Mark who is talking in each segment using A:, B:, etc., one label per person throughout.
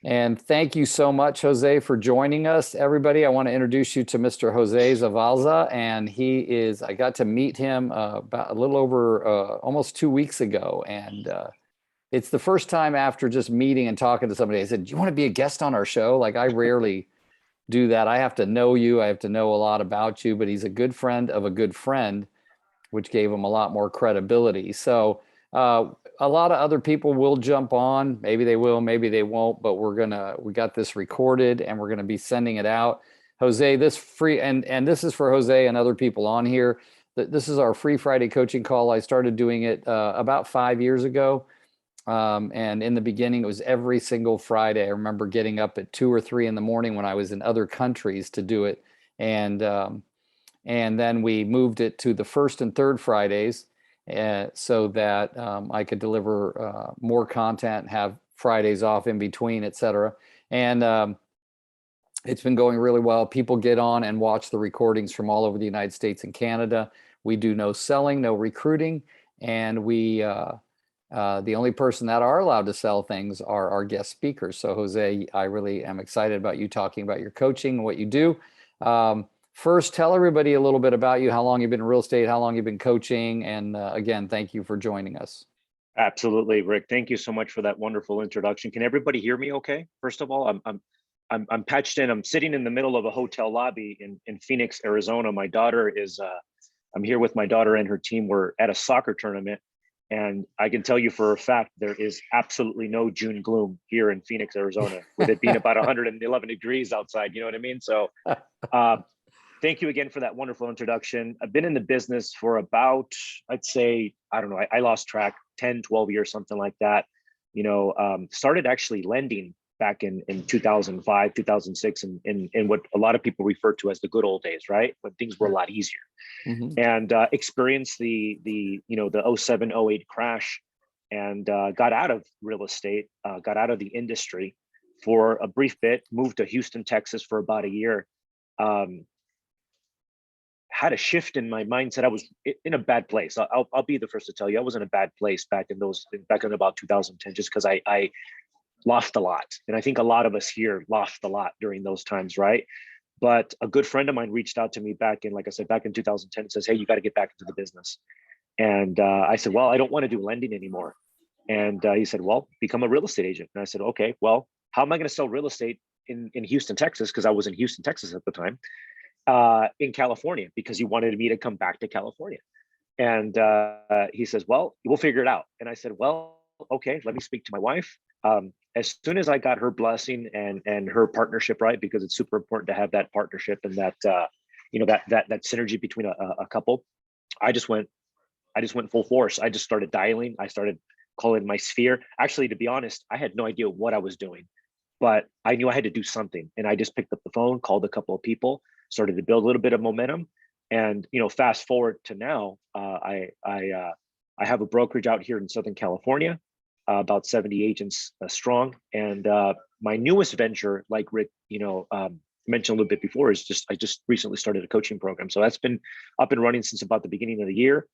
A: And thank you so much, Jose, for joining us. Everybody, I want to introduce you to Mr. Jose Zavalza. And I got to meet him about a little over almost 2 weeks ago. And it's the first time after just meeting and talking to somebody, I said, do you want to be a guest on our show? Like, I rarely do that. I have to know you. I have to know a lot about you, but he's a good friend of a good friend, which gave him a lot more credibility. So a lot of other people will jump on. Maybe they will, maybe they won't, but we got this recorded and we're gonna be sending it out. Jose, this free, and this is for Jose and other people on here. This is our free Friday coaching call. I started doing it about 5 years ago. And in the beginning, it was every single Friday. I remember getting up at 2 or 3 in the morning when I was in other countries to do it. And then we moved it to the first and third Fridays so that I could deliver more content, have Fridays off in between, et cetera. And it's been going really well. People get on and watch the recordings from all over the United States and Canada. We do no selling, no recruiting, and the only person that are allowed to sell things are our guest speakers. So Jose, I really am excited about you talking about your coaching and what you do. First, tell everybody a little bit about you, how long you've been in real estate, how long you've been coaching, and again, thank you for joining us.
B: Absolutely, Rick. Thank you so much for that wonderful introduction. Can everybody hear me okay? First of all, I'm patched in. I'm sitting in the middle of a hotel lobby in Phoenix, Arizona. My daughter is I'm here with my daughter and her team. We're at a soccer tournament. And I can tell you for a fact, there is absolutely no June gloom here in Phoenix, Arizona, with it being about 111 degrees outside. You know what I mean? So thank you again for that wonderful introduction. I've been in the business for about, I'd say, I don't know, I lost track, 10, 12 years, something like that. Started actually lending back in 2005, 2006, in what a lot of people refer to as the good old days, right? When things were a lot easier. Mm-hmm. And experienced the 07, 08 crash, and got out of real estate, got out of the industry for a brief bit, moved to Houston, Texas for about a year. Had a shift in my mindset. I was in a bad place. I'll be the first to tell you, I was in a bad place back in about 2010, just because I lost a lot. And I think a lot of us here lost a lot during those times, right? But a good friend of mine reached out to me back in 2010 and says, hey, you got to get back into the business. And I said, well, I don't want to do lending anymore. And he said, well, become a real estate agent. And I said, okay, well, how am I going to sell real estate in Houston, Texas? Because I was in Houston, Texas at the time, in California, because he wanted me to come back to California. And he says, well, we'll figure it out. And I said, well, okay, let me speak to my wife. As soon as I got her blessing and her partnership, right, because it's super important to have that partnership and that that synergy between a couple, I just went full force. I just started dialing. I started calling my sphere. Actually, to be honest, I had no idea what I was doing, but I knew I had to do something. And I just picked up the phone, called a couple of people, started to build a little bit of momentum. And fast forward to now, I have a brokerage out here in Southern California. About 70 agents strong. And my newest venture, like Rick, mentioned a little bit before, is I just recently started a coaching program. So that's been up and running since about the beginning of the year.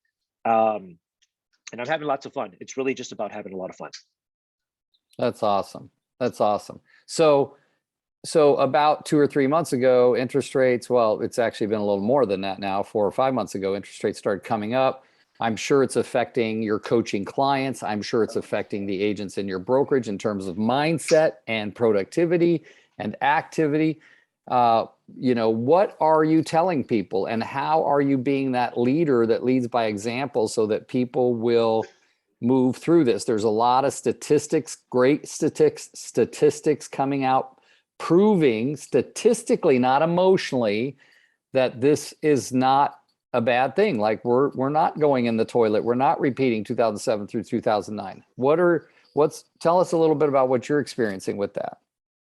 B: And I'm having lots of fun. It's really just about having a lot of fun.
A: That's awesome. That's awesome. So about 2 or 3 months ago, interest rates, well, it's actually been a little more than that now. 4 or 5 months ago, interest rates started coming up. I'm sure it's affecting your coaching clients. I'm sure it's affecting the agents in your brokerage in terms of mindset and productivity and activity. What are you telling people, and how are you being that leader that leads by example so that people will move through this? There's a lot of statistics, great statistics coming out, proving statistically, not emotionally, that this is not a bad thing. Like we're not going in the toilet. We're not repeating 2007 through 2009. Tell us a little bit about what you're experiencing with that.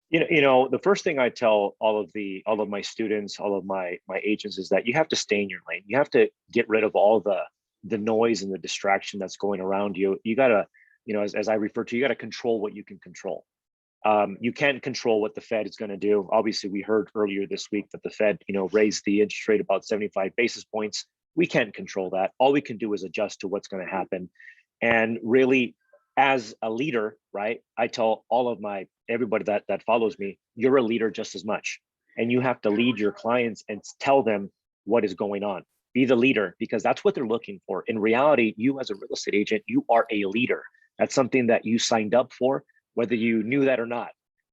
B: The first thing I tell all of my students, all of my agents, is that you have to stay in your lane. You have to get rid of all the noise and the distraction that's going around you. You gotta, as I refer to, you gotta control what you can control. You can't control what the Fed is going to do. Obviously, we heard earlier this week that the Fed, raised the interest rate about 75 basis points. We can't control that. All we can do is adjust to what's going to happen, and really as a leader, right? I tell all of everybody that follows me, you're a leader just as much. And you have to lead your clients and tell them what is going on. Be the leader, because that's what they're looking for. In reality, you as a real estate agent, you are a leader. That's something that you signed up for, whether you knew that or not.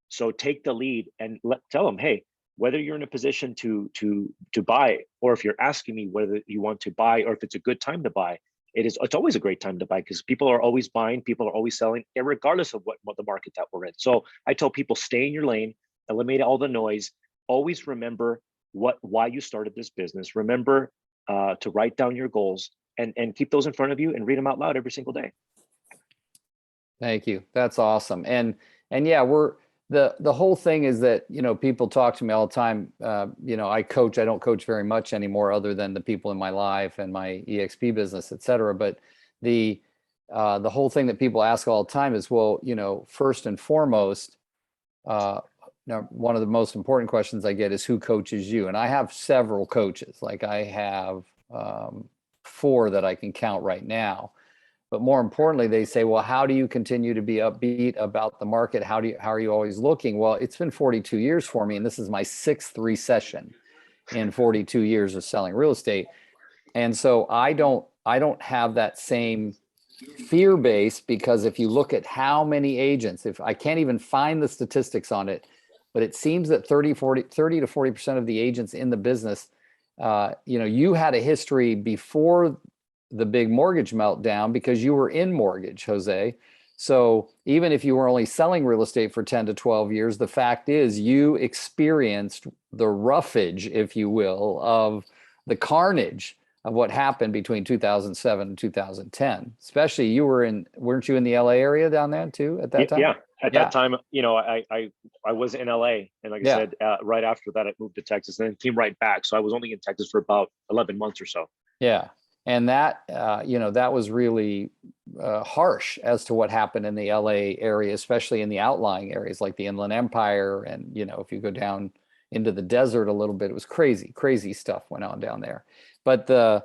B: So take the lead and tell them, hey, whether you're in a position to buy, or if you're asking me whether you want to buy, or if it's a good time to buy, it's always a great time to buy, because people are always buying, people are always selling, regardless of what the market that we're in. So I tell people, stay in your lane, eliminate all the noise, always remember why you started this business. Remember to write down your goals and keep those in front of you and read them out loud every single day.
A: Thank you. That's awesome. And yeah, the whole thing is that, people talk to me all the time. I coach, I don't coach very much anymore other than the people in my life and my EXP business, et cetera. But the whole thing that people ask all the time is, well, first and foremost, now, one of the most important questions I get is, who coaches you? And I have several coaches. Like, I have 4 that I can count right now. But more importantly, they say, well, how do you continue to be upbeat about the market? How are you always looking? Well, it's been 42 years for me, and this is my 6th recession in 42 years of selling real estate. And so I don't have that same fear base, because if you look at how many agents, if I can't even find the statistics on it, but it seems that 30 to 40% of the agents in the business, you had a history before the big mortgage meltdown, because you were in mortgage, Jose. So even if you were only selling real estate for 10 to 12 years, the fact is you experienced the roughage, if you will, of the carnage of what happened between 2007 and 2010. Especially, weren't you in the LA area down there too at that time?
B: Yeah. At that time, I was in LA, and like I said, right after that, I moved to Texas and then came right back. So I was only in Texas for about 11 months or so.
A: Yeah. And that, that was really harsh as to what happened in the LA area, especially in the outlying areas like the Inland Empire. And, if you go down into the desert a little bit, it was crazy stuff went on down there. But the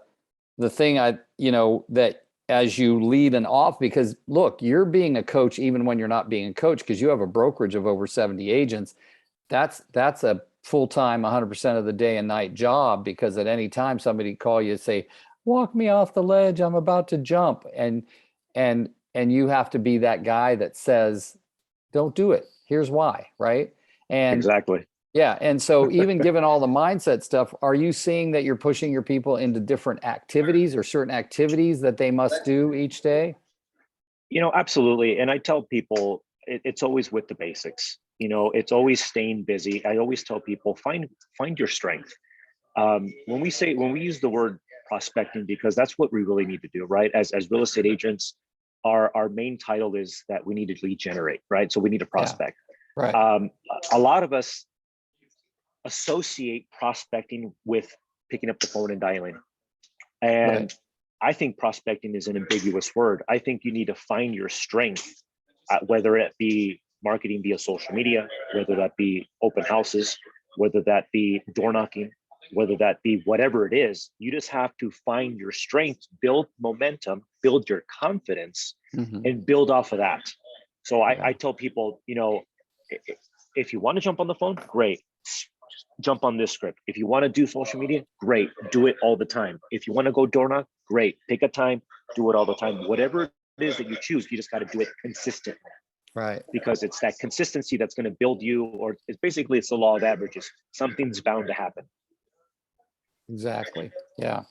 A: thing that as you lead and off, because look, you're being a coach even when you're not being a coach, because you have a brokerage of over 70 agents. That's a full-time, 100% of the day and night job, because at any time somebody call you and say, walk me off the ledge, I'm about to jump. And you have to be that guy that says, don't do it. Here's why, right? And
B: exactly.
A: Yeah. And so even given all the mindset stuff, are you seeing that you're pushing your people into different activities or certain activities that they must do each day?
B: Absolutely. And I tell people it's always with the basics. It's always staying busy. I always tell people, find your strength. When we use the word prospecting, because that's what we really need to do, right? As real estate agents, our main title is that we need to lead generate, right? So we need to prospect.
A: Yeah, right.
B: A lot of us associate prospecting with picking up the phone and dialing. And
A: Right.
B: I think prospecting is an ambiguous word. I think you need to find your strength, whether it be marketing via social media, whether that be open houses, whether that be door knocking, whether that be whatever it is. You just have to find your strength, build momentum, build your confidence, and build off of that. So I tell people, if you want to jump on the phone, great. Jump on this script. If you want to do social media, great. Do it all the time. If you want to go door knock, great. Pick a time, do it all the time. Whatever it is that you choose, you just got to do it consistently.
A: Right.
B: Because it's that consistency that's going to build you, or it's the law of averages. Something's bound to happen.
A: Exactly. Yeah.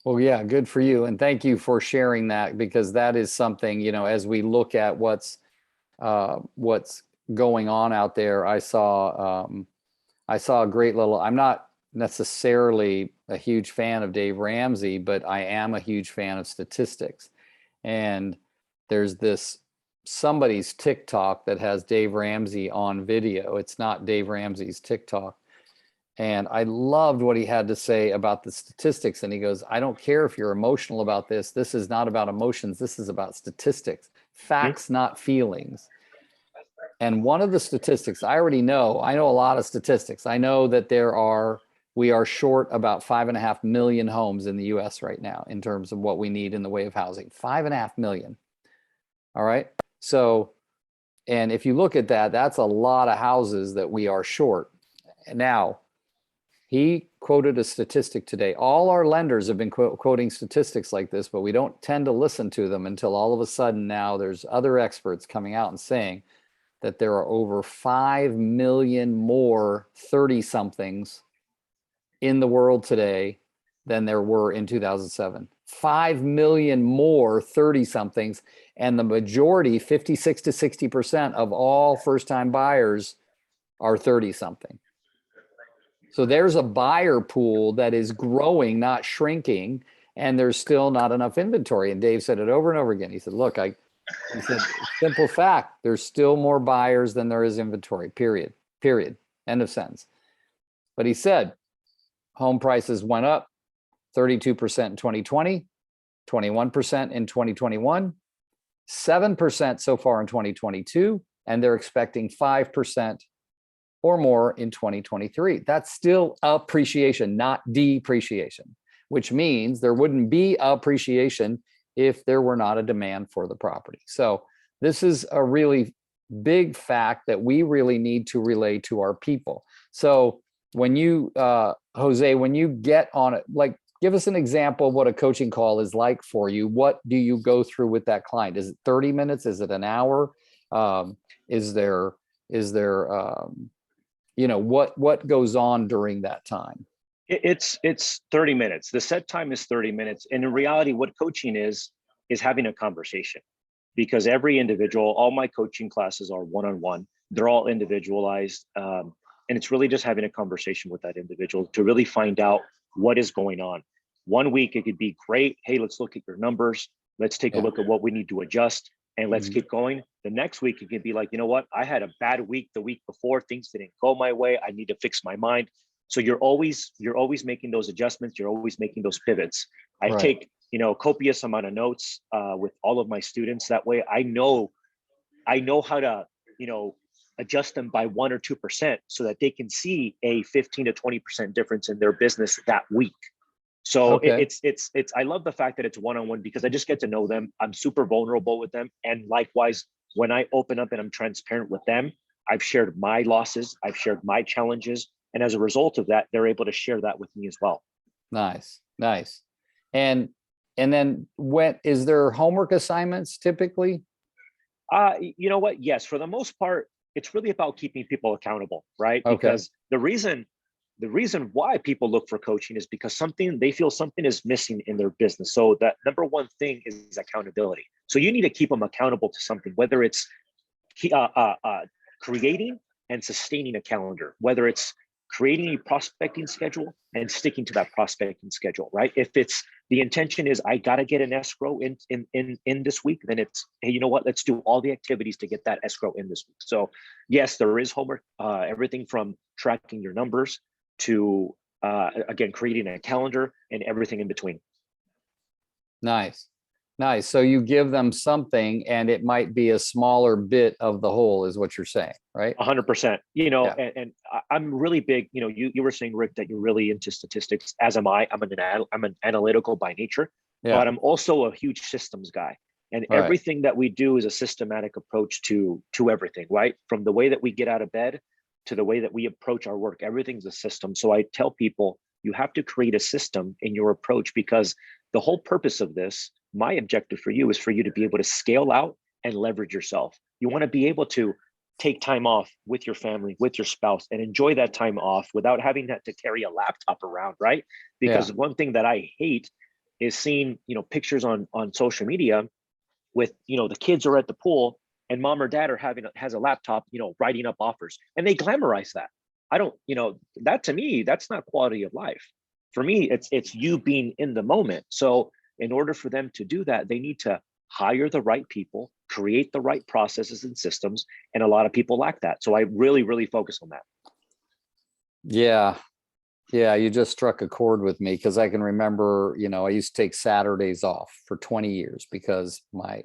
A: Well, yeah, good for you. And thank you for sharing that, because that is something, as we look at what's going on out there. I saw a great little, I'm not necessarily a huge fan of Dave Ramsey, but I am a huge fan of statistics. And there's somebody's TikTok that has Dave Ramsey on video. It's not Dave Ramsey's TikTok. And I loved what he had to say about the statistics. And he goes, I don't care if you're emotional about this. This is not about emotions. This is about statistics, facts, not feelings. And one of the statistics I know a lot of statistics. I know that we are short about 5.5 million homes in the US right now in terms of what we need in the way of housing. 5.5 million. All right. So, and if you look at that, that's a lot of houses that we are short. Now, he quoted a statistic today. All our lenders have been quoting statistics like this, but we don't tend to listen to them until all of a sudden now there's other experts coming out and saying that there are over 5 million more 30-somethings in the world today than there were in 2007. 5 million more 30-somethings, and the majority, 56 to 60% of all first-time buyers are 30-something. So there's a buyer pool that is growing, not shrinking, and there's still not enough inventory. And Dave said it over and over again. He said, look, he said, simple fact, there's still more buyers than there is inventory, period, end of sentence. But he said, home prices went up 32% in 2020, 21% in 2021, 7% so far in 2022, and they're expecting 5% or more in 2023. That's still appreciation, not depreciation, which means there wouldn't be appreciation if there were not a demand for the property. So this is a really big fact that we really need to relay to our people. So when you, Jose, when you get on it, like, give us an example of what a coaching call is like for you. What do you go through with that client? Is it 30 minutes? Is it an hour? Is there what goes on during that time?
B: It's 30 minutes. The set time is 30 minutes. And in reality, what coaching is having a conversation, because every individual, all my coaching classes are one-on-one. They're all individualized. And it's really just having a conversation with that individual to really find out what is going on. One week, it could be great. Hey, let's look at your numbers. Let's take a look at what we need to adjust, and let's keep going. The next week, it could be like, you know what? I had a bad week the week before. Things didn't go my way. I need to fix my mind. So you're always making those adjustments. You're always making those pivots. I take, copious amount of notes with all of my students. That way I know how to, adjust them by 1 or 2% so that they can see a 15 to 20% difference in their business that week. So it's I love the fact that it's one-on-one, because I just get to know them. I'm super vulnerable with them. And likewise, when I open up and I'm transparent with them, I've shared my losses, I've shared my challenges. And as a result of that, they're able to share that with me as well.
A: Nice. And then is there homework assignments typically?
B: You know what? Yes, for the most part, it's really about keeping people accountable, right?
A: Okay.
B: Because the reason why people look for coaching is because they feel something is missing in their business. So that number one thing is accountability. So you need to keep them accountable to something, whether it's creating and sustaining a calendar, whether it's creating a prospecting schedule and sticking to that prospecting schedule, right? If it's the intention is I got to get an escrow in this week, then it's, hey, you know what? Let's do all the activities to get that escrow in this week. So yes, there is homework, everything from tracking your numbers to, again, creating a calendar and everything in between.
A: Nice. So you give them something, and it might be a smaller bit of the whole, is what you're saying, right?
B: 100%. And I'm really big. You were saying, Rick, that you're really into statistics, as am I. I'm an analytical by nature, but I'm also a huge systems guy. And everything that we do is a systematic approach to everything, right? From the way that we get out of bed to the way that we approach our work, everything's a system. So I tell people, you have to create a system in your approach, because the whole purpose of this, my objective for you, is for you to be able to scale out and leverage yourself. You want to be able to take time off with your family, with your spouse, and enjoy that time off without having to carry a laptop around, right? Because one thing that I hate is seeing, pictures on social media with, the kids are at the pool and mom or dad has a laptop, writing up offers, and they glamorize that. I don't, that to me, that's not quality of life. For me, it's you being in the moment. So in order for them to do that, they need to hire the right people, create the right processes and systems. And a lot of people lack that. So I really, really focus on that.
A: Yeah. You just struck a chord with me, because I can remember, I used to take Saturdays off for 20 years because my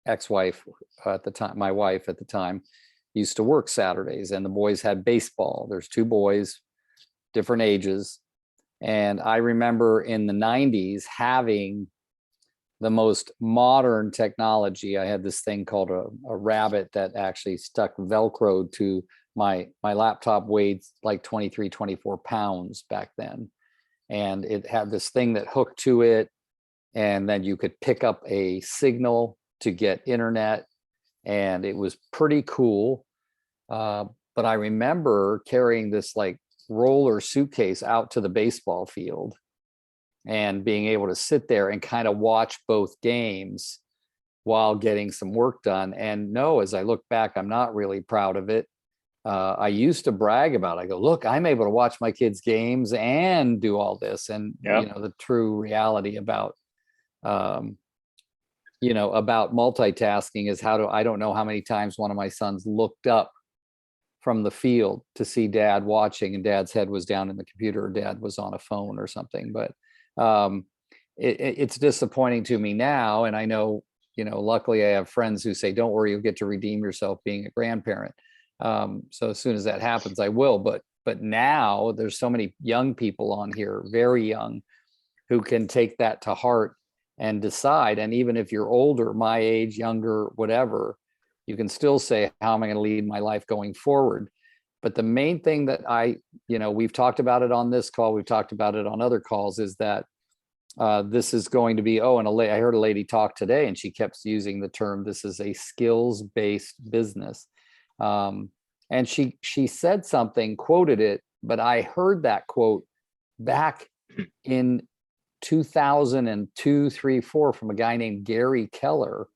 A: ex-wife at the time, my wife at the time, used to work Saturdays, and the boys had baseball. There's 2 boys, different ages. And I remember in the 90s having the most modern technology. I had this thing called a rabbit that actually stuck Velcro to my laptop. Weighed like 23, 24 pounds back then. And it had this thing that hooked to it. And then you could pick up a signal to get internet. And it was pretty cool. But I remember carrying this like roller suitcase out to the baseball field and being able to sit there and kind of watch both games while getting some work done. And no, as I look back, I'm not really proud of it. I used to brag about it. I go, look, I'm able to watch my kids' games and do all this. And,
B: Yep.
A: the true reality about, about multitasking is I don't know how many times one of my sons looked up from the field to see dad watching, and dad's head was down in the computer, or dad was on a phone or something. But it's disappointing to me now. And I know, luckily I have friends who say, don't worry, you'll get to redeem yourself being a grandparent. So as soon as that happens, I will. But now there's so many young people on here, very young, who can take that to heart and decide. And even if you're older, my age, younger, whatever, you can still say, how am I going to lead my life going forward? But the main thing that we've talked about it on this call, we've talked about it on other calls, is that this is going to be, I heard a lady talk today and she kept using the term, this is a skills-based business. And she said something, quoted it, but I heard that quote back in 2002, 3, 4 from a guy named Gary Keller,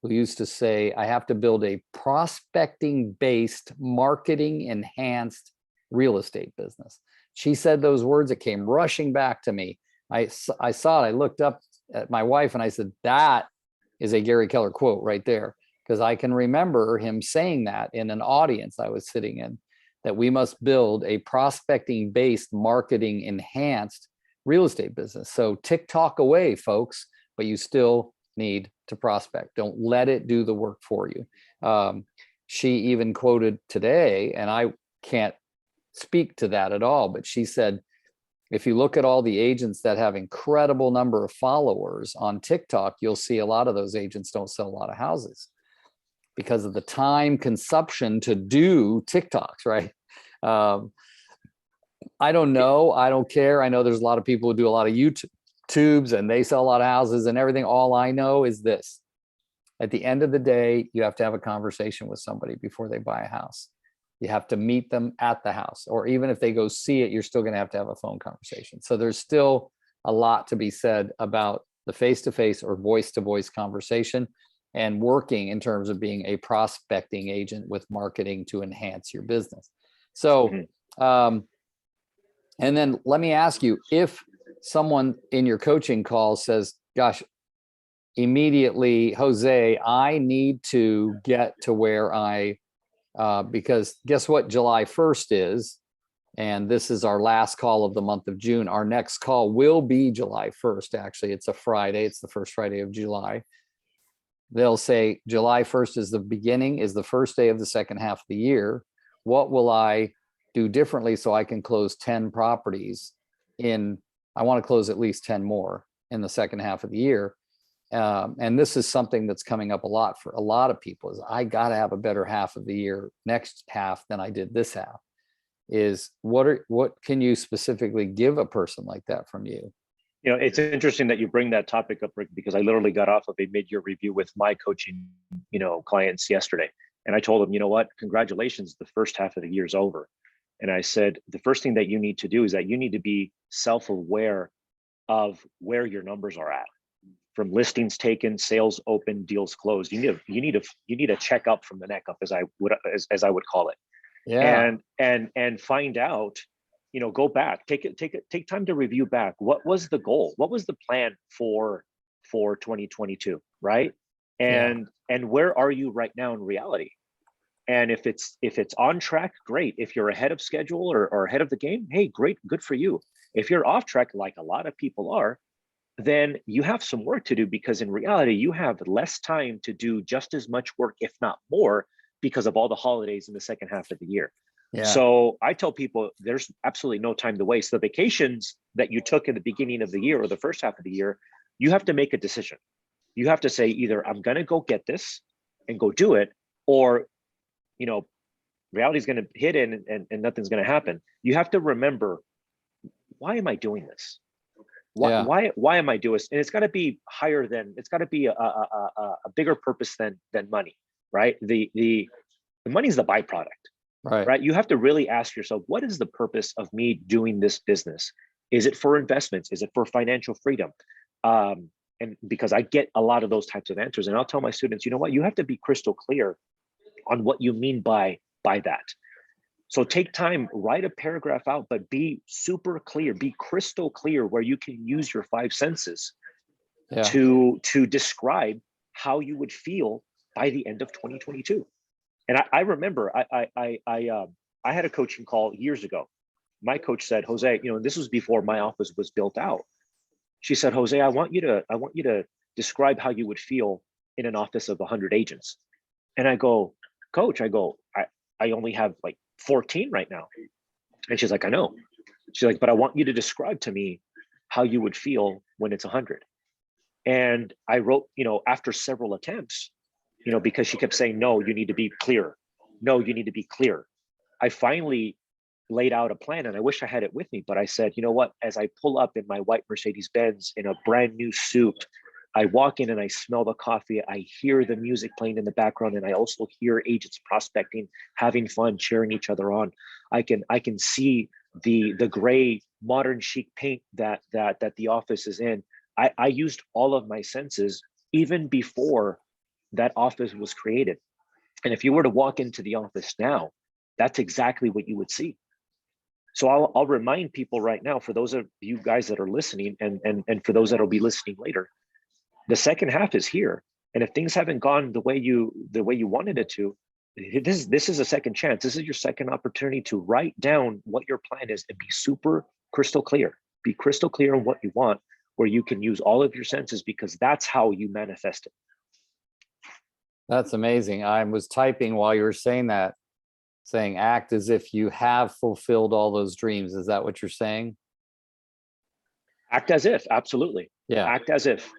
A: who used to say, I have to build a prospecting-based, marketing-enhanced real estate business. She said those words, it came rushing back to me. I saw it, I looked up at my wife and I said, that is a Gary Keller quote right there. Because I can remember him saying that in an audience I was sitting in, that we must build a prospecting-based, marketing-enhanced real estate business. So TikTok away, folks, but you still need to prospect. Don't let it do the work for you. She even quoted today, and I can't speak to that at all, but she said, if you look at all the agents that have incredible number of followers on TikTok, you'll see a lot of those agents don't sell a lot of houses because of the time consumption to do TikToks, right? I don't know. I don't care. I know there's a lot of people who do a lot of YouTubes and they sell a lot of houses and everything. All I know is this. At the end of the day, you have to have a conversation with somebody before they buy a house. You have to meet them at the house, or even if they go see it, you're still going to have a phone conversation. So there's still a lot to be said about the face-to-face or voice-to-voice conversation and working in terms of being a prospecting agent with marketing to enhance your business. So, and then let me ask you, if someone in your coaching call says, gosh, immediately, Jose, I need to get to where because guess what July 1st is, and this is our last call of the month of June. Our next call will be July 1st. Actually, it's a Friday. It's the first Friday of July. They'll say July 1st is the first day of the second half of the year. What will I do differently so I can close 10 properties I want to close at least 10 more in the second half of the year. And this is something that's coming up a lot for a lot of people, is I got to have a better half of the year, next half, than I did this half. Is what can you specifically give a person like that from you?
B: It's interesting that you bring that topic up, Rick, because I literally got off of a mid-year review with my coaching, clients yesterday. And I told them, you know what, congratulations, the first half of the year is over. And I said, the first thing that you need to do is that you need to be self-aware of where your numbers are at. From listings taken, sales open, deals closed. You need a check up from the neck up, as I would call it.
A: Yeah.
B: And find out, go back, take time to review back. What was the goal? What was the plan for 2022, right? And where are you right now in reality? And if it's on track, great. If you're ahead of schedule or ahead of the game, hey, great, good for you. If you're off track, like a lot of people are, then you have some work to do, because in reality, you have less time to do just as much work, if not more, because of all the holidays in the second half of the year. Yeah. So I tell people there's absolutely no time to waste. The vacations that you took in the beginning of the year or the first half of the year, you have to make a decision. You have to say either I'm going to go get this and go do it, or, you know, reality is going to hit in and nothing's going to happen. You have to remember, why am I doing this? Why am I doing this? And it's got to be higher than, it's got to be a bigger purpose than money, right? The money's the byproduct, right? You have to really ask yourself, what is the purpose of me doing this business? Is it for investments? Is it for financial freedom? And because I get a lot of those types of answers, and I'll tell my students, you know what, you have to be crystal clear on what you mean by that. So take time, write a paragraph out, but be super clear, be crystal clear, where you can use your five senses to describe how you would feel by the end of 2022. And I remember I had a coaching call years ago. My coach said, Jose, you know, this was before my office was built out. She said, Jose, I want you to describe how you would feel in an office of 100 agents. And I go, Coach, I only have like 14 right now. And she's like, I know. She's like, but I want you to describe to me how you would feel when it's 100. And I wrote, you know, after several attempts, you know, because she kept saying, no, you need to be clear. No, you need to be clear. I finally laid out a plan, and I wish I had it with me, but I said, you know what, as I pull up in my white Mercedes-Benz in a brand new suit, I walk in and I smell the coffee, I hear the music playing in the background, and I also hear agents prospecting, having fun, cheering each other on. I can see the gray modern chic paint that the office is in. I used all of my senses even before that office was created. And if you were to walk into the office now, that's exactly what you would see. So I'll remind people right now, for those of you guys that are listening, and for those that will be listening later, the second half is here. And if things haven't gone the way you wanted it to, this is a second chance. This is your second opportunity to write down what your plan is and be super crystal clear. Be crystal clear on what you want, where you can use all of your senses, because that's how you manifest it.
A: That's amazing. I was typing while you were saying that, saying act as if you have fulfilled all those dreams. Is that what you're saying?
B: Act as if, absolutely.
A: Yeah.
B: Act as if.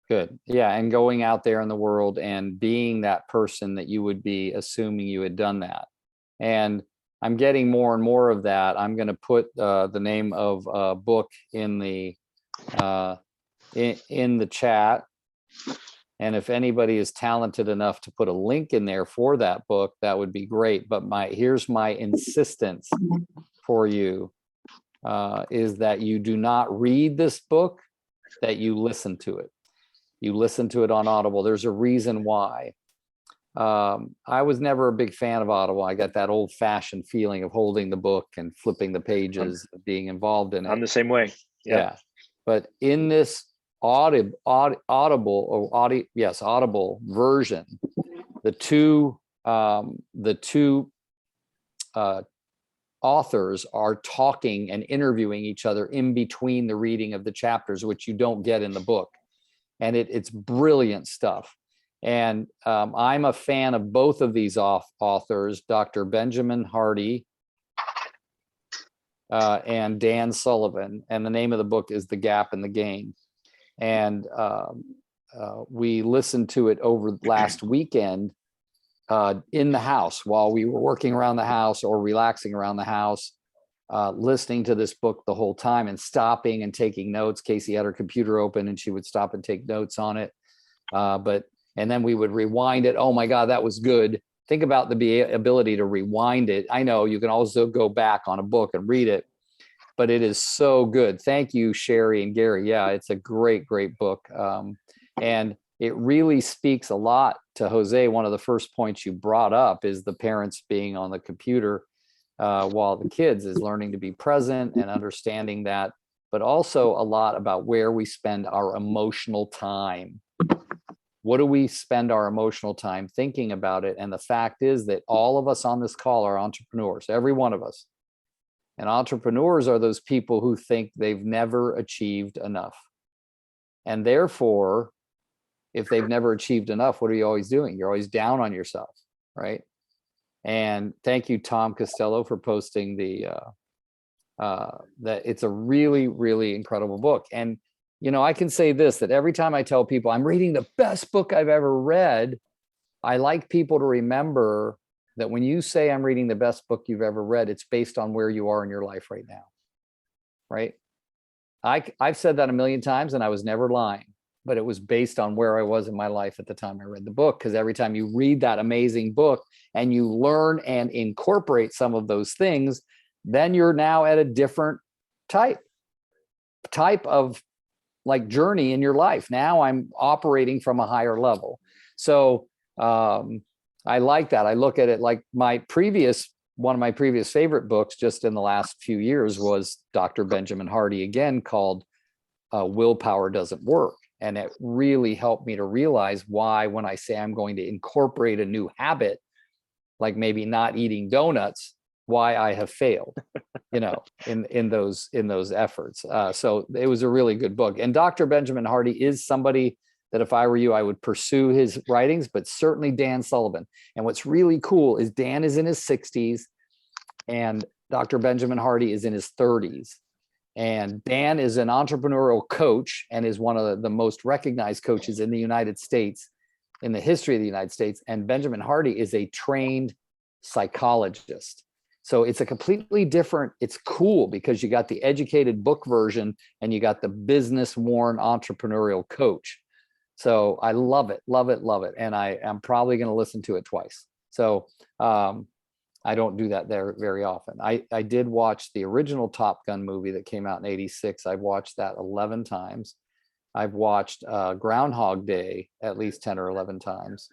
A: Good. Yeah. And going out there in the world and being that person that you would be, assuming you had done that. And I'm getting more and more of that. I'm going to put the name of a book in the chat. And if anybody is talented enough to put a link in there for that book, that would be great. But here's my insistence for you, is that you do not read this book, that you listen to it. You listen to it on Audible. There's a reason why. I was never a big fan of Audible. I got that old-fashioned feeling of holding the book and flipping the pages, being involved in it.
B: I'm the same way.
A: Yeah. But in this audible version, the two authors are talking and interviewing each other in between the reading of the chapters, which you don't get in the book. And it's brilliant stuff. And I'm a fan of both of these authors, Dr. Benjamin Hardy and Dan Sullivan. And the name of the book is The Gap in the Game. And we listened to it over last weekend in the house while we were working around the house or relaxing around the house, listening to this book the whole time and stopping and taking notes. Casey had her computer open and she would stop and take notes on it. And then we would rewind it. Oh my God, that was good. Think about the ability to rewind it. I know you can also go back on a book and read it, but it is so good. Thank you, Sherry and Gary. Yeah, it's a great, great book. And it really speaks a lot to Jose. One of the first points you brought up is the parents being on the computer while the kids is learning to be present and understanding that, but also a lot about where we spend our emotional time. What do we spend our emotional time thinking about it? And the fact is that all of us on this call are entrepreneurs, every one of us. And entrepreneurs are those people who think they've never achieved enough. And therefore, if they've never achieved enough, what are you always doing? You're always down on yourself, right? And thank you, Tom Costello, for posting that it's a really, really incredible book. And I can say this, that every time I tell people I'm reading the best book I've ever read, I like people to remember that when you say I'm reading the best book you've ever read, it's based on where you are in your life right now, right? I've said that a million times and I was never lying, but it was based on where I was in my life at the time I read the book. Because every time you read that amazing book and you learn and incorporate some of those things, then you're now at a different type of like journey in your life. Now I'm operating from a higher level. So I like that. I look at it like one of my previous favorite books just in the last few years was Dr. Benjamin Hardy, again, called Willpower Doesn't Work. And it really helped me to realize why, when I say I'm going to incorporate a new habit, like maybe not eating donuts, why I have failed, in those efforts. So it was a really good book. And Dr. Benjamin Hardy is somebody that if I were you, I would pursue his writings, but certainly Dan Sullivan. And what's really cool is Dan is in his 60s and Dr. Benjamin Hardy is in his 30s. And Dan is an entrepreneurial coach and is one of the most recognized coaches in the United States, in the history of the United States. And Benjamin Hardy is a trained psychologist. So it's a completely different, it's cool because you got the educated book version and you got the business worn entrepreneurial coach. So I love it, love it, love it. And I am probably going to listen to it twice. So I don't do that there very often. I did watch the original Top Gun movie that came out in '86. I've watched that 11 times. I've watched Groundhog Day at least 10 or 11 times.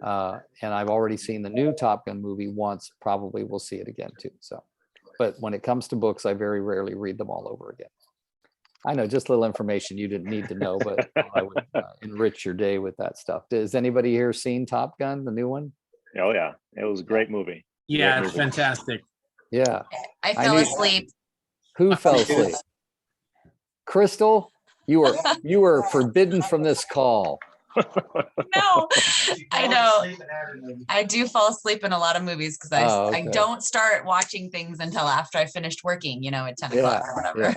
A: And I've already seen the new Top Gun movie once, probably will see it again too. So, but when it comes to books, I very rarely read them all over again. I know, just a little information you didn't need to know, but I would enrich your day with that stuff. Has anybody here seen Top Gun, the new one?
B: Oh yeah, it was a great movie.
C: Yeah,
B: Great
C: it's
B: movie.
C: fantastic.
A: Yeah.
D: I fell asleep.
A: Who fell asleep? Crystal, you were forbidden from this call.
D: No, I know. I do fall asleep in a lot of movies because I don't start watching things until after I finished working, at 10 o'clock or whatever.
A: Yeah.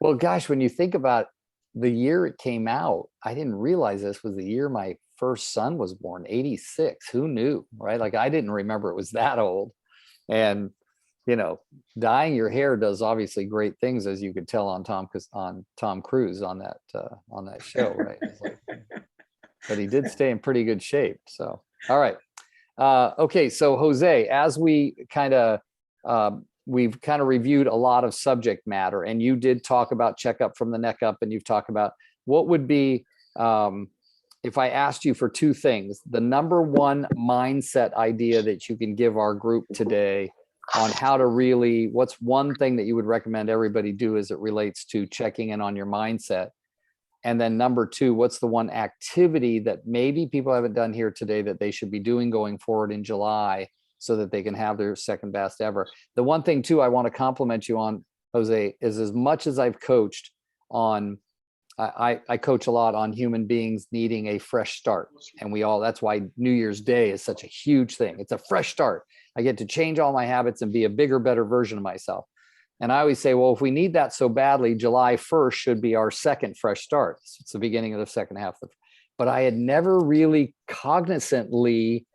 A: Well, gosh, when you think about the year it came out, I didn't realize this was the year my first son was born, '86. Who knew, right? Like I didn't remember it was that old. And, dyeing your hair does obviously great things, as you could tell on Tom Cruise on that show, right? But he did stay in pretty good shape. So, all right. Okay. So Jose, as we've kind of reviewed a lot of subject matter, and you did talk about check up from the neck up, and you've talked about what would be, if I asked you for two things, the number one mindset idea that you can give our group today on how to really, what's one thing that you would recommend everybody do as it relates to checking in on your mindset? And then number two, what's the one activity that maybe people haven't done here today that they should be doing going forward in July so that they can have their second best ever? The one thing too, I want to compliment you on, Jose, is as much as I've coached on, I coach a lot on human beings needing a fresh start. And that's why New Year's Day is such a huge thing. It's a fresh start. I get to change all my habits and be a bigger, better version of myself. And I always say, well, if we need that so badly, July 1st should be our second fresh start. It's the beginning of the second half. But I had never really cognizantly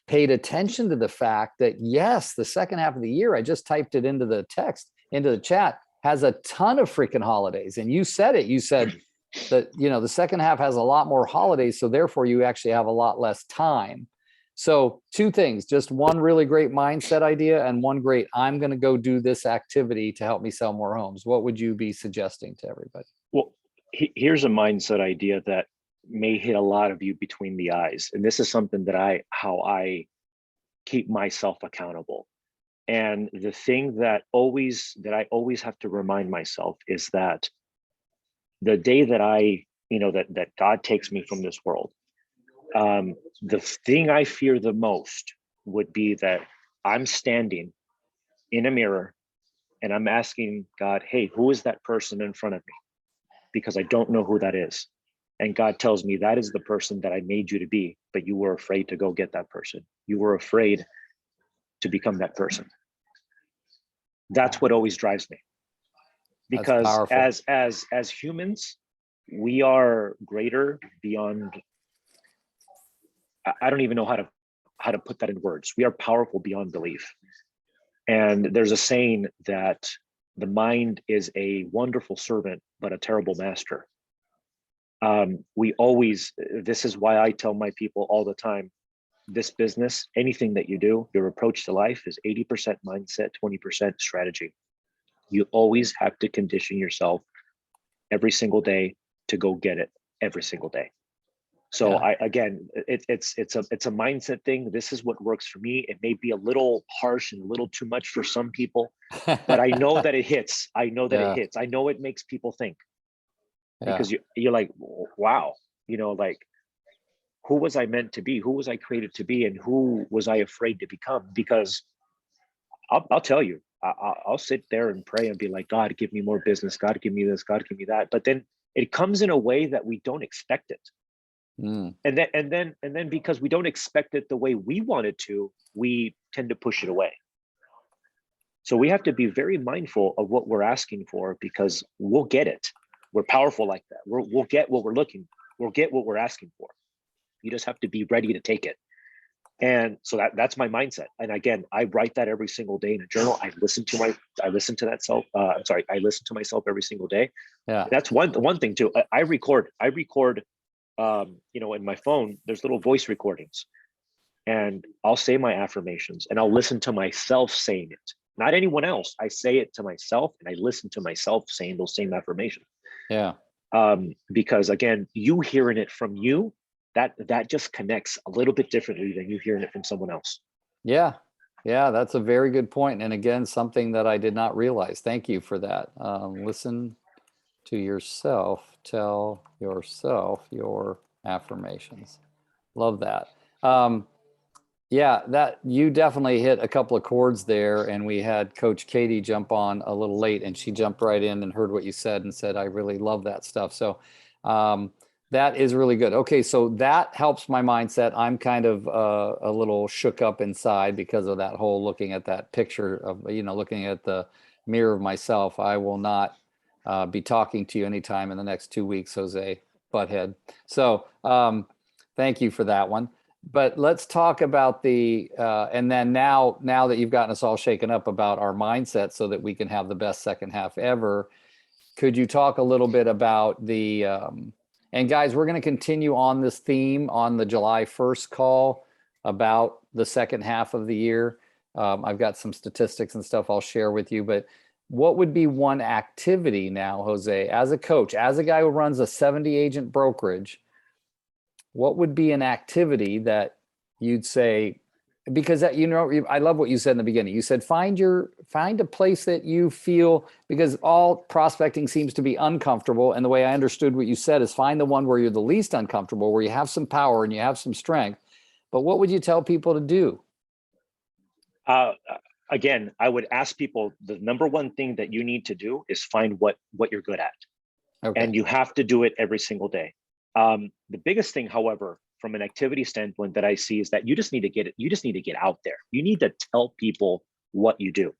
A: paid attention to the fact that, yes, the second half of the year, I just typed it into the text, into the chat, has a ton of freaking holidays. And you said it, you said that, the second half has a lot more holidays. So therefore you actually have a lot less time. So two things, just one really great mindset idea and one great, I'm going to go do this activity to help me sell more homes. What would you be suggesting to everybody?
B: Well, here's a mindset idea that may hit a lot of you between the eyes. And this is something that how I keep myself accountable. And the thing that I always have to remind myself is that the day that that God takes me from this world, the thing I fear the most would be that I'm standing in a mirror and I'm asking God, hey, who is that person in front of me? Because I don't know who that is. And God tells me that is the person that I made you to be, but you were afraid to go get that person. You were afraid to become that person. That's what always drives me. because
A: powerful.
B: as humans, we are greater beyond, I don't even know how to put that in words. We are powerful beyond belief. And there's a saying that the mind is a wonderful servant, but a terrible master. This is why I tell my people all the time, this business, anything that you do, your approach to life is 80% mindset, 20% strategy. You always have to condition yourself every single day to go get it every single day. So it's a mindset thing. This is what works for me. It may be a little harsh and a little too much for some people, but I know that it hits. I know that it hits. I know it makes people think, because you're like, wow, like, who was I meant to be? Who was I created to be? And who was I afraid to become? Because I'll tell you, I'll sit there and pray and be like, God, give me more business. God, give me this. God, give me that. But then it comes in a way that we don't expect it. And then because we don't expect it the way we want it to, we tend to push it away. So we have to be very mindful of what we're asking for, because we'll get it. We're powerful like that. We'll get what we're looking. We'll get what we're asking for. You just have to be ready to take it. And so that's my mindset. And again, I write that every single day in a journal. I listen to myself every single day.
A: Yeah.
B: That's one thing too. I record, in my phone, there's little voice recordings, and I'll say my affirmations and I'll listen to myself saying it, not anyone else. I say it to myself and I listen to myself saying those same affirmations.
A: Yeah.
B: Because again, you hearing it from you, that just connects a little bit differently than you hearing it from someone else.
A: Yeah. Yeah. That's a very good point. And again, something that I did not realize. Thank you for that. Listen to yourself, tell yourself your affirmations. Love that. Yeah, that you definitely hit a couple of chords there, and we had Coach Katie jump on a little late, and she jumped right in and heard what you said and said, I really love that stuff. So that is really good. Okay, so that helps my mindset. I'm kind of a little shook up inside because of that whole looking at that picture of, looking at the mirror of myself. I will not be talking to you anytime in the next 2 weeks, Jose Butthead. So thank you for that one. But let's talk about and then now that you've gotten us all shaken up about our mindset so that we can have the best second half ever, could you talk a little bit about and guys, we're going to continue on this theme on the July 1st call about the second half of the year. I've got some statistics and stuff I'll share with you, but what would be one activity now, Jose, as a coach, as a guy who runs a 70 agent brokerage, what would be an activity that you'd say, because that, I love what you said in the beginning. You said, find a place that you feel, because all prospecting seems to be uncomfortable. And the way I understood what you said is find the one where you're the least uncomfortable, where you have some power and you have some strength. But what would you tell people to do?
B: Again, I would ask people, the number one thing that you need to do is find what you're good at. Okay. And you have to do it every single day. The biggest thing, however, from an activity standpoint that I see is that you just need to get out there. You need to tell people what you do.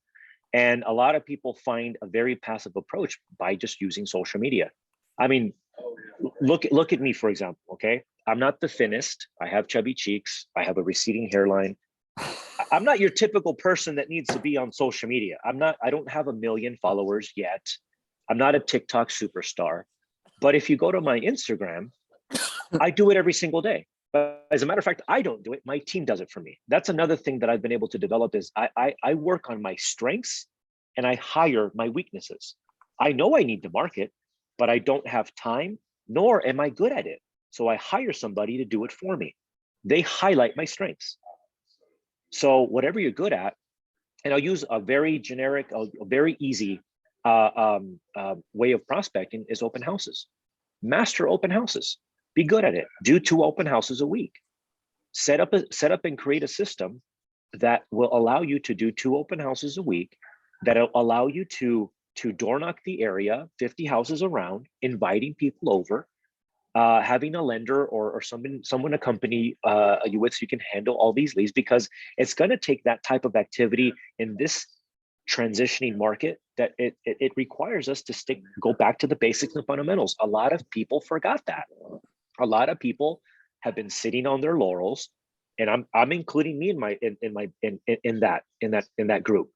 B: And a lot of people find a very passive approach by just using social media. I mean, look at me, for example, okay? I'm not the thinnest. I have chubby cheeks. I have a receding hairline. I'm not your typical person that needs to be on social media. I don't have 1 million followers yet. I'm not a TikTok superstar. But if you go to my Instagram, I do it every single day. But as a matter of fact, I don't do it. My team does it for me. That's another thing that I've been able to develop is I work on my strengths and I hire my weaknesses. I know I need to market, but I don't have time, nor am I good at it. So I hire somebody to do it for me. They highlight my strengths. So whatever you're good at, and I'll use a very generic, a very easy way of prospecting is open houses. Master open houses. Be good at it. Do 2 open houses a week. Set up and create a system that will allow you to do 2 open houses a week, that'll allow you to door knock the area, 50 houses around, inviting people over, having a lender or someone to accompany you with so you can handle all these leads, because it's going to take that type of activity in this transitioning market that it requires us to go back to the basics and fundamentals. A lot of people forgot that. A lot of people have been sitting on their laurels, and I'm including me in that group.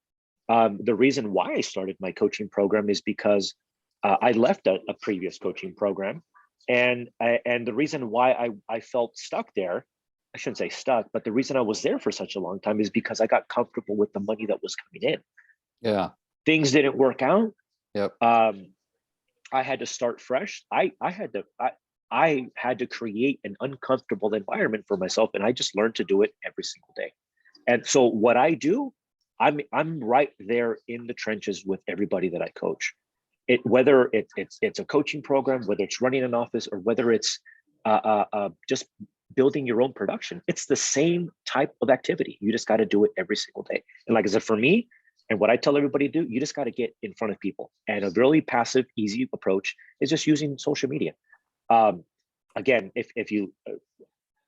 B: The reason why I started my coaching program is because I left a previous coaching program, and the reason why I felt stuck there, I shouldn't say stuck, but the reason I was there for such a long time is because I got comfortable with the money that was coming in.
A: Yeah.
B: Things didn't work out.
A: Yep.
B: I had to start fresh. I had to create an uncomfortable environment for myself, and I just learned to do it every single day. And so what I do, I'm right there in the trenches with everybody that I coach. Whether it's a coaching program, whether it's running an office, or whether it's just building your own production, it's the same type of activity. You just got to do it every single day. And like I said, for me, and what I tell everybody to do, you just got to get in front of people. And a really passive, easy approach is just using social media. Again, if you,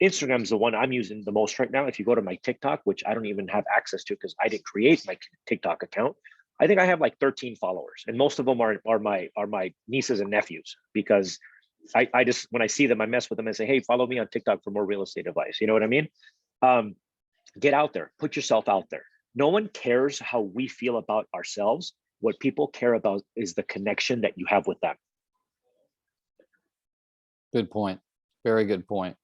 B: Instagram is the one I'm using the most right now. If you go to my TikTok, which I don't even have access to because I didn't create my TikTok account, I think I have like 13 followers, and most of them are my nieces and nephews, because I just, when I see them, I mess with them and say, hey, follow me on TikTok for more real estate advice. You know what I mean? Get out there, put yourself out there. No one cares how we feel about ourselves. What people care about is the connection that you have with them.
A: Good point. Very good point.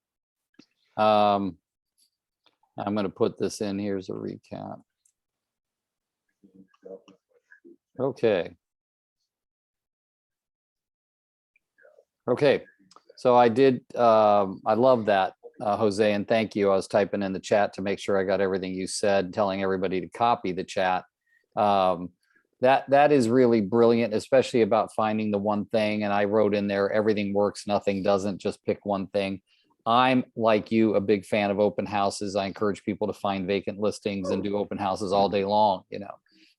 A: I'm going to put this in here as a recap. Okay. Okay. So I love that, Jose, and thank you. I was typing in the chat to make sure I got everything you said, telling everybody to copy the chat. That is really brilliant, especially about finding the one thing. And I wrote in there, everything works, nothing doesn't, just pick one thing. I'm, like you, a big fan of open houses. I encourage people to find vacant listings and do open houses all day long,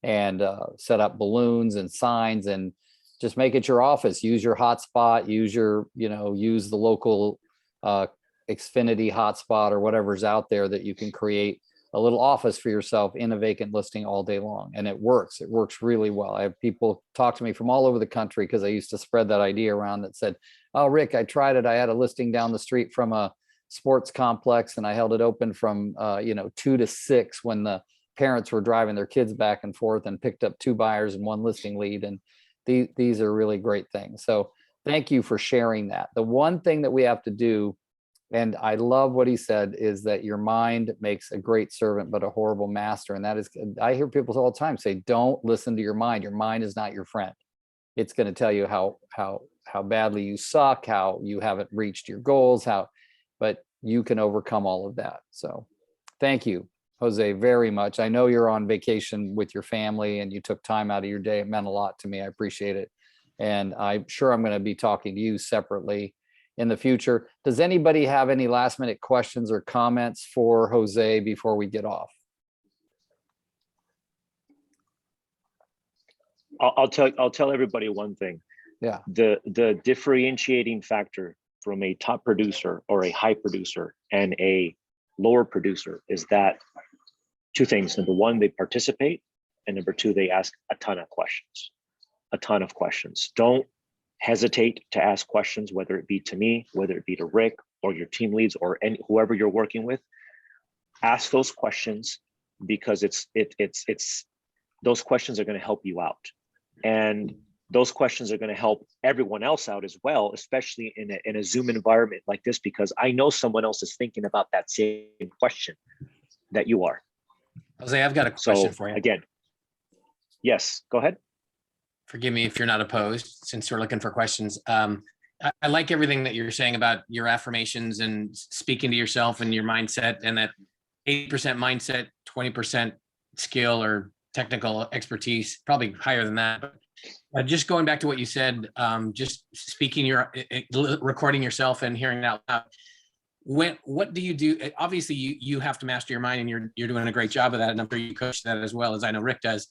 A: and set up balloons and signs and just make it your office. Use your hotspot, use the local Xfinity hotspot or whatever's out there that you can create a little office for yourself in a vacant listing all day long. And it works really well. I have people talk to me from all over the country because I used to spread that idea around that said, oh, Rick, I tried it. I had a listing down the street from a sports complex and I held it open from 2 to 6 when the parents were driving their kids back and forth, and picked up 2 buyers and 1 listing lead. And these are really great things. So thank you for sharing that. The one thing that we have to do, and I love what he said, is that your mind makes a great servant, but a horrible master. And that is, I hear people all the time say, don't listen to your mind. Your mind is not your friend. It's going to tell you how badly you suck, how you haven't reached your goals, but you can overcome all of that. So thank you, Jose, very much. I know you're on vacation with your family and you took time out of your day. It meant a lot to me. I appreciate it. And I'm sure I'm going to be talking to you separately in the future. Does anybody have any last minute questions or comments for Jose before we get off?
B: I'll tell everybody one thing.
A: Yeah.
B: The differentiating factor from a top producer or a high producer and a lower producer is that 2 things. Number 1, they participate, and number 2, they ask a ton of questions. Don't hesitate to ask questions, whether it be to me, whether it be to Rick or your team leads or whoever you're working with. Ask those questions, because it's those questions are going to help you out, and those questions are going to help everyone else out as well, especially in a Zoom environment like this, because I know someone else is thinking about that same question that you are.
C: Jose, I've got a question for you.
B: Again, yes, go ahead.
C: Forgive me if you're not opposed, since we're looking for questions. I like everything that you're saying about your affirmations and speaking to yourself and your mindset, and that 80% mindset, 20% skill or technical expertise, probably higher than that. But just going back to what you said, just speaking, recording yourself and hearing it out loud. What do you do? Obviously, you have to master your mind, and you're doing a great job of that. And I'm sure you coach that as well, as I know Rick does.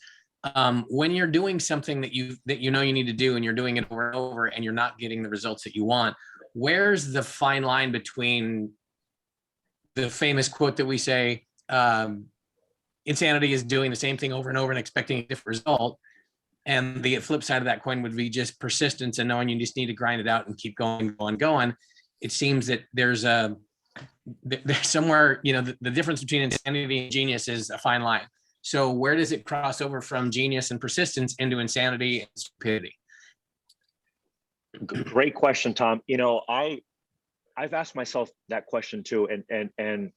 C: When you're doing something that you need to do, and you're doing it over and over, and you're not getting the results that you want, where's the fine line between the famous quote that we say, insanity is doing the same thing over and over and expecting a different result. And the flip side of that coin would be just persistence and knowing you just need to grind it out and keep going. It seems that there's somewhere, the difference between insanity and genius is a fine line. So where does it cross over from genius and persistence into insanity and stupidity?
B: Great question, Tom. I've asked myself that question too, and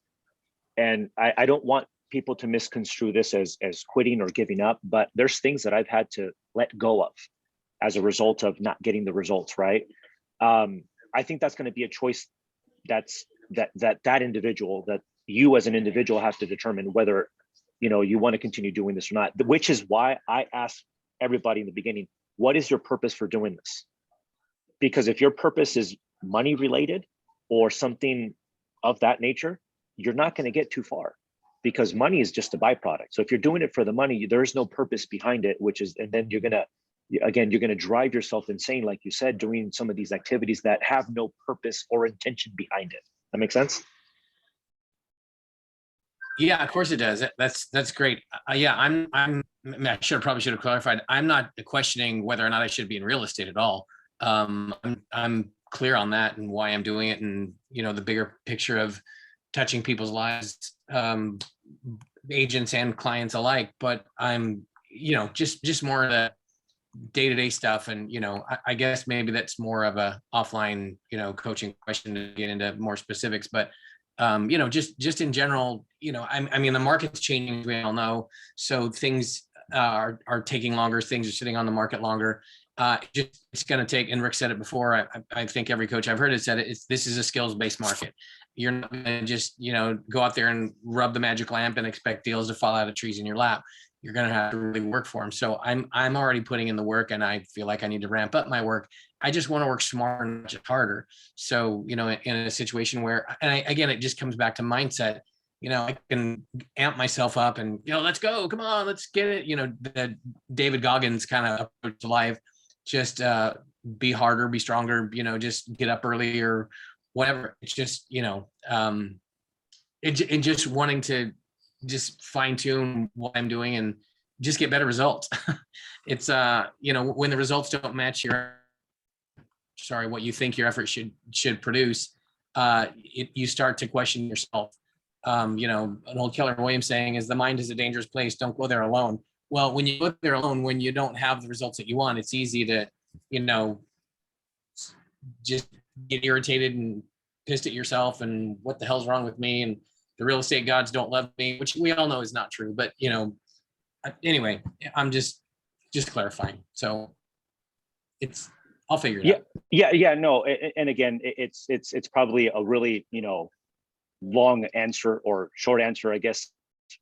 B: I don't want people to misconstrue this as quitting or giving up, but there's things that I've had to let go of as a result of not getting the results, right? I think that's going to be a choice that individual, that you as an individual have to determine whether, you want to continue doing this or not, which is why I ask everybody in the beginning, what is your purpose for doing this? Because if your purpose is money related or something of that nature, you're not going to get too far, because money is just a byproduct. So if you're doing it for the money, there's no purpose behind it, and then you're going to drive yourself insane, like you said, doing some of these activities that have no purpose or intention behind it. That makes sense?
C: Yeah, of course it does. That's great. Yeah, I probably should have clarified. I'm not questioning whether or not I should be in real estate at all. I'm clear on that and why I'm doing it, and the bigger picture of touching people's lives, agents and clients alike. But I'm just more of the day-to-day stuff, and I guess maybe that's more of a offline coaching question to get into more specifics. But just in general, I mean the market's changing, we all know, so things are taking longer, things are sitting on the market longer. It's going to take, and Rick said it before, I think every coach I've heard has said it, this is a skills-based market. You're not going to just go out there and rub the magic lamp and expect deals to fall out of trees in your lap. You're going to have to really work for them. So I'm already putting in the work, and I feel like I need to ramp up my work. I just want to work smarter and not just harder. So, in a situation where, and again, it just comes back to mindset. I can amp myself up and, let's go, come on, let's get it. The David Goggins kind of approach to life, just be harder, be stronger, just get up early or whatever. It's just, and just wanting to just fine tune what I'm doing and just get better results. It's, when the results don't match what you think your effort should produce, you start to question yourself. An old Keller Williams saying is, the mind is a dangerous place. Don't go there alone. Well, when you go there alone, when you don't have the results that you want, it's easy to, just get irritated and pissed at yourself and what the hell's wrong with me, and the real estate gods don't love me, which we all know is not true. But anyway, I'm just clarifying. So I'll figure it out.
B: Yeah. No, and again, it's probably a really long answer or short answer, I guess,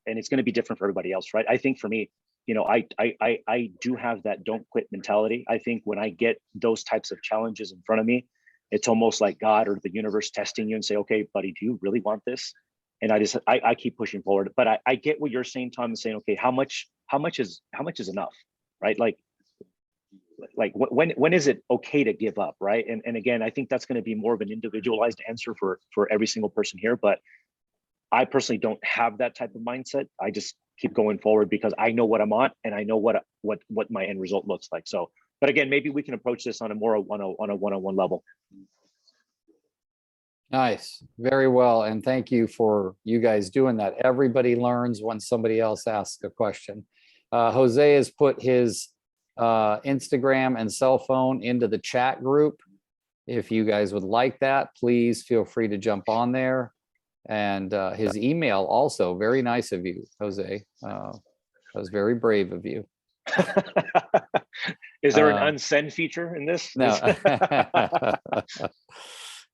B: and it's going to be different for everybody else, right? I think for me, I do have that don't quit mentality. I think when I get those types of challenges in front of me, it's almost like God or the universe testing you and say, okay, buddy, do you really want this? And I keep pushing forward. But I get what you're saying, Tom, and saying, okay, how much is enough, right? Like when is it okay to give up, right? And again, I think that's going to be more of an individualized answer for every single person here. But I personally don't have that type of mindset. I just keep going forward because I know what I'm on, and I know what my end result looks like. So, but again, maybe we can approach this on a one-on-one level.
A: Nice. Very well. And thank you for you guys doing that. Everybody learns when somebody else asks a question. Jose has put his Instagram and cell phone into the chat group. If you guys would like that, please feel free to jump on there. And his email also, very nice of you, Jose. That was very brave of you.
B: Is there an unsend feature in this?
A: No.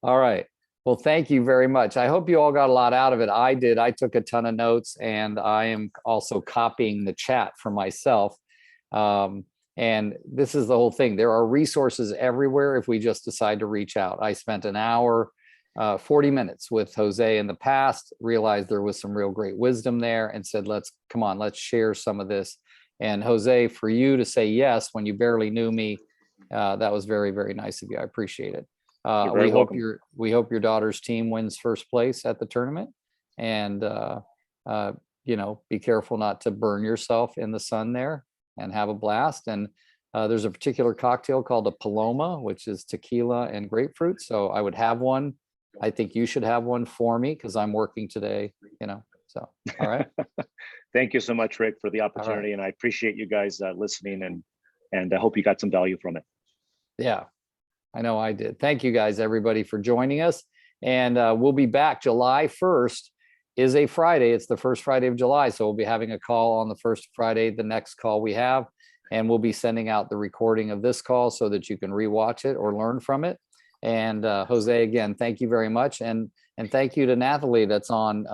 A: All right. Well, thank you very much. I hope you all got a lot out of it. I did. I took a ton of notes, and I am also copying the chat for myself. And this is the whole thing. There are resources everywhere if we just decide to reach out. I spent an hour, 40 minutes with Jose in the past, realized there was some real great wisdom there, and said, let's share some of this. And Jose, for you to say yes when you barely knew me, that was very, very nice of you. I appreciate it. We hope your daughter's team wins first place at the tournament, and be careful not to burn yourself in the sun there, and have a blast. And there's a particular cocktail called a Paloma, which is tequila and grapefruit. So I would have one. I think you should have one for me because I'm working today, so, all right.
B: Thank you so much, Rick, for the opportunity. And I appreciate you guys listening, and I hope you got some value from it.
A: Yeah, I know I did. Thank you guys, everybody, for joining us. And we'll be back. July 1st is a Friday. It's the first Friday of July. So we'll be having a call on the first Friday, the next call we have. And we'll be sending out the recording of this call so that you can rewatch it or learn from it. And Jose, again, thank you very much. And thank you to Nathalie that's on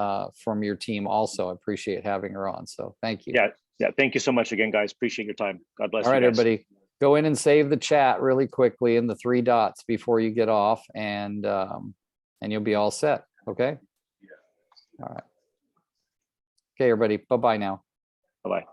A: from your team also. I appreciate having her on. So thank you.
B: Yeah. Thank you so much again, guys. Appreciate your time. God bless you.
A: All right,
B: guys.
A: everybody. Go in and save the chat really quickly in the 3 dots before you get off, and you'll be all set. Okay. All right. Okay, everybody. Bye-bye now.
B: Bye-bye.